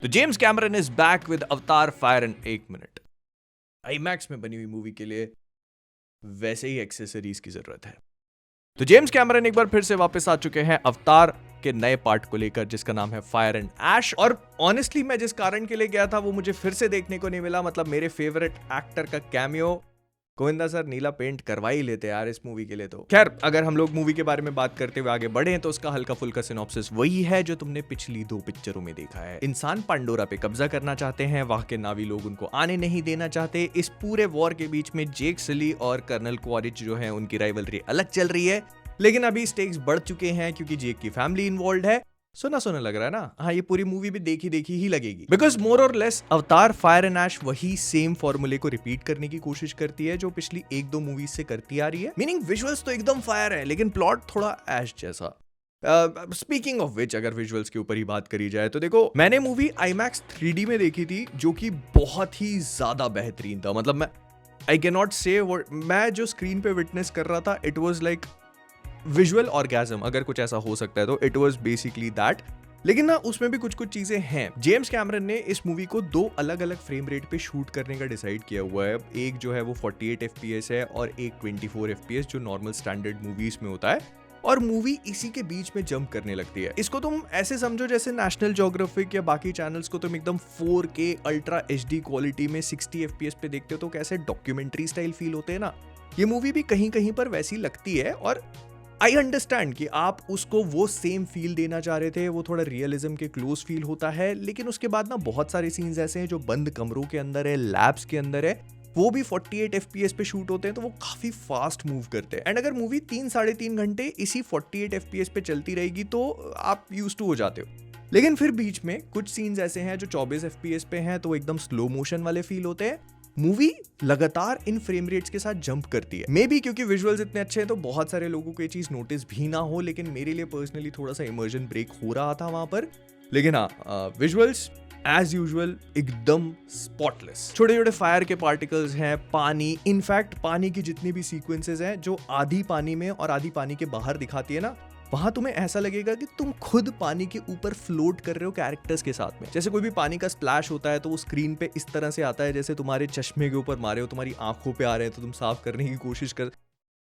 तो James Cameron is back with अवतार fire in 1 minute. IMAX में बनी हुई मूवी के लिए वैसे ही एक्सेसरीज की जरूरत है। तो जेम्स कैमरन एक बार फिर से वापस आ चुके हैं अवतार के नए पार्ट को लेकर, जिसका नाम है फायर एंड ऐश। और ऑनेस्टली मैं जिस कारण के लिए गया था वो मुझे फिर से देखने को नहीं मिला। मतलब मेरे फेवरेट एक्टर का कैमियो, गोविंदा सर नीला पेंट करवा ही लेते यार इस मूवी के लिए। तो खैर, अगर हम लोग मूवी के बारे में बात करते हुए आगे बढ़े तो उसका हल्का फुल्का सिनॉप्सिस वही है जो तुमने पिछली 2 पिक्चरों में देखा है। इंसान पांडोरा पे कब्जा करना चाहते हैं, वहां के नावी लोग उनको आने नहीं देना चाहते। इस पूरे वॉर के बीच में जेक सली और कर्नल क्वारिच जो है उनकी राइवलरी अलग चल रही है, लेकिन अभी स्टेक्स बढ़ चुके हैं क्योंकि जेक की फैमिली इन्वॉल्व है। सुना सुना लग रहा है ना? हाँ, ये पूरी मूवी भी देखी देखी ही लगेगी, बिकॉज मोर और लेस अवतार फायर एंड ऐश वही सेम फॉर्मूले को रिपीट करने की कोशिश करती है जो पिछली 1-2 मूवीज से करती आ रही है। मीनिंग विजुअल्स तो एकदम फायर है, लेकिन प्लॉट थोड़ा ऐश जैसा। स्पीकिंग ऑफ विच, अगर विजुअल्स के ऊपर ही बात करी जाए तो देखो, मैंने मूवी IMAX 3D में देखी थी जो कि बहुत ही ज्यादा बेहतरीन था। मतलब आई कैन नॉट से, मैं जो स्क्रीन पे विटनेस कर रहा था, it was like visual orgasm, अगर कुछ ऐसा हो सकता है तो इट वाज बेसिकली दैट। लेकिन ना उसमें भी कुछ कुछ चीजें हैं। जेम्स कैमरन ने इस मूवी को 2 अलग अलग फ्रेम रेट पे शूट करने का डिसाइड किया हुआ है। एक जो है वो 48 FPS है और एक 24 FPS जो नॉर्मल स्टैंडर्ड मूवीज में होता है, और मूवी इसी के बीच में जंप करने लगती है। इसको तुम ऐसे समझो जैसे नेशनल ज्योग्राफिक या बाकी चैनल्स को तुम एकदम 4K अल्ट्रा HD क्वालिटी में 60 FPS पे देखते हो तो कैसे डॉक्यूमेंट्री स्टाइल फील होते हैं ना, ये मूवी भी कहीं कहीं पर वैसी लगती है। और आई अंडरस्टैंड कि आप उसको वो सेम फील देना चाह रहे थे, वो थोड़ा रियलिज्म के क्लोज फील होता है, लेकिन उसके बाद ना बहुत सारे सीन्स ऐसे हैं जो बंद कमरों के अंदर है, लैब्स के अंदर है, वो भी 48 FPS पे शूट होते हैं, तो वो काफी फास्ट मूव करते हैं। एंड अगर मूवी 3-3.5 घंटे इसी 48 FPS पे चलती रहेगी तो आप यूज टू हो जाते हो। लेकिन फिर बीच में कुछ सीन्स ऐसे हैं जो 24 FPS पे हैं, तो एकदम स्लो मोशन वाले फील होते हैं। मूवी लगातार इन फ्रेम रेट्स के साथ जंप करती है। मे बी क्योंकि विजुअल्स इतने अच्छे हैं तो बहुत सारे लोगों को ये चीज नोटिस भी ना हो, लेकिन मेरे लिए पर्सनली थोड़ा सा इमर्जन ब्रेक हो रहा था वहां पर। लेकिन हाँ, विजुअल्स एज यूजुअल एकदम स्पॉटलेस। छोटे छोटे फायर के पार्टिकल्स हैं, पानी, इनफैक्ट पानी की जितनी भी सीक्वेंसेस हैं जो आधी पानी में और आधी पानी के बाहर दिखाती है ना, वहां तुम्हें ऐसा लगेगा कि तुम खुद पानी के ऊपर फ्लोट कर रहे हो कैरेक्टर्स के साथ में। जैसे कोई भी पानी का स्प्लैश होता है तो वो स्क्रीन पे इस तरह से आता है जैसे तुम्हारे चश्मे के ऊपर मारे हो, तुम्हारी आंखों पे आ रहे हैं तो तुम साफ करने की कोशिश कर।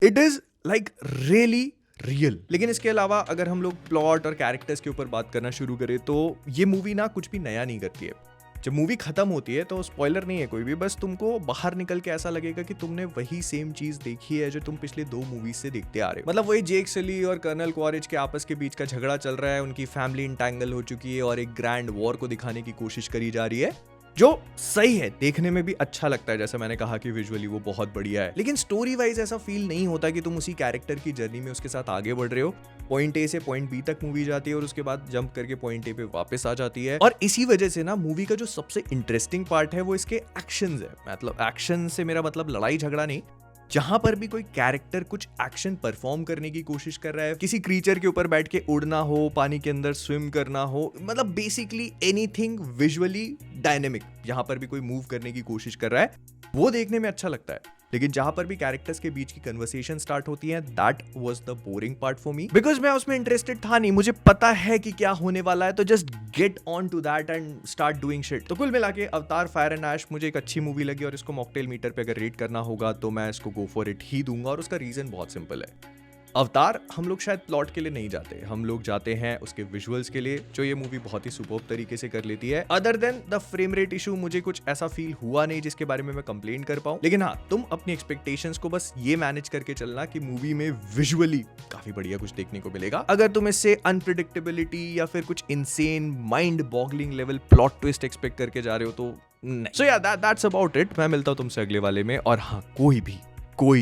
It is like really real. लेकिन इसके अलावा अगर हम लोग प्लॉट और कैरेक्टर्स के ऊपर बात करना शुरू करें तो ये मूवी ना कुछ भी नया नहीं करती है। जब मूवी खत्म होती है तो स्पॉइलर नहीं है कोई भी, बस तुमको बाहर निकल के ऐसा लगेगा कि तुमने वही सेम चीज देखी है जो तुम पिछले 2 मूवीज से देखते आ रहे हो। मतलब वही जेक सली और कर्नल क्वारिच के आपस के बीच का झगड़ा चल रहा है, उनकी फैमिली इंटैंगल हो चुकी है और एक ग्रैंड वॉर को दिखाने की कोशिश करी जा रही है, जो सही है, देखने में भी अच्छा लगता है। जैसा मैंने कहा कि विजुअली वो बहुत बढ़िया है, लेकिन स्टोरी वाइज ऐसा फील नहीं होता कि तुम उसी कैरेक्टर की जर्नी में उसके साथ आगे बढ़ रहे हो। पॉइंट ए से पॉइंट बी तक मूवी जाती है और उसके बाद जंप करके पॉइंट ए पे वापस आ जाती है। और इसी वजह से ना मूवी का जो सबसे इंटरेस्टिंग पार्ट है वो इसके एक्शंस है। मतलब एक्शन से मेरा मतलब लड़ाई झगड़ा नहीं, जहां पर भी कोई कैरेक्टर कुछ एक्शन परफॉर्म करने की कोशिश कर रहा है, किसी क्रीचर के ऊपर बैठ के उड़ना हो, पानी के अंदर स्विम करना हो, मतलब बेसिकली एनीथिंग विजुअली डायनेमिक, जहां पर भी कोई मूव करने की कोशिश कर रहा है, वो देखने में अच्छा लगता है। लेकिन जहां पर भी कैरेक्टर्स के बीच की कन्वर्सेशन स्टार्ट होती है, that was the boring part for me, because मैं उसमें इंटरेस्टेड था नहीं। मुझे पता है कि क्या होने वाला है, तो just get on to that and start doing shit. तो कुल मिला के अवतार फायर एंड ऐश मुझे एक अच्छी मूवी लगी, और इसको मॉकटेल मीटर पे अगर रेट करना होगा तो मैं इसको गो फॉर इट ही दूंगा। और उसका रीजन बहुत सिंपल है। अवतार हम लोग शायद प्लॉट के लिए नहीं जाते, हम लोग जाते हैं उसके विजुअल्स के लिए, जो ये मूवी बहुत ही सुपर्ब तरीके से कर लेती है। Other than the frame rate issue, मुझे कुछ ऐसा फील हुआ नहीं जिसके बारे में मैं कंप्लेन कर पाऊं। लेकिन हाँ, तुम अपनी एक्सपेक्टेशंस को बस ये मैनेज करके चलना कि मूवी में विजुअली काफी बढ़िया कुछ देखने को मिलेगा। अगर तुम इससे अनप्रिडिक्टेबिलिटी या फिर कुछ insane mind boggling level plot twist expect करके जा रहे हो तो नहीं। सो या दैट्स अबाउट इट। मैं मिलता हूं तुमसे अगले वाले में। और हाँ, कोई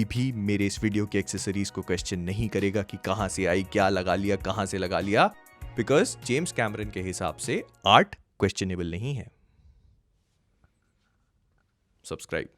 भी मेरे इस वीडियो की एक्सेसरीज को क्वेश्चन नहीं करेगा कि कहां से आई, क्या लगा लिया, कहां से लगा लिया, बिकॉज जेम्स कैमरन के हिसाब से आर्ट क्वेश्चनेबल नहीं है। सब्सक्राइब।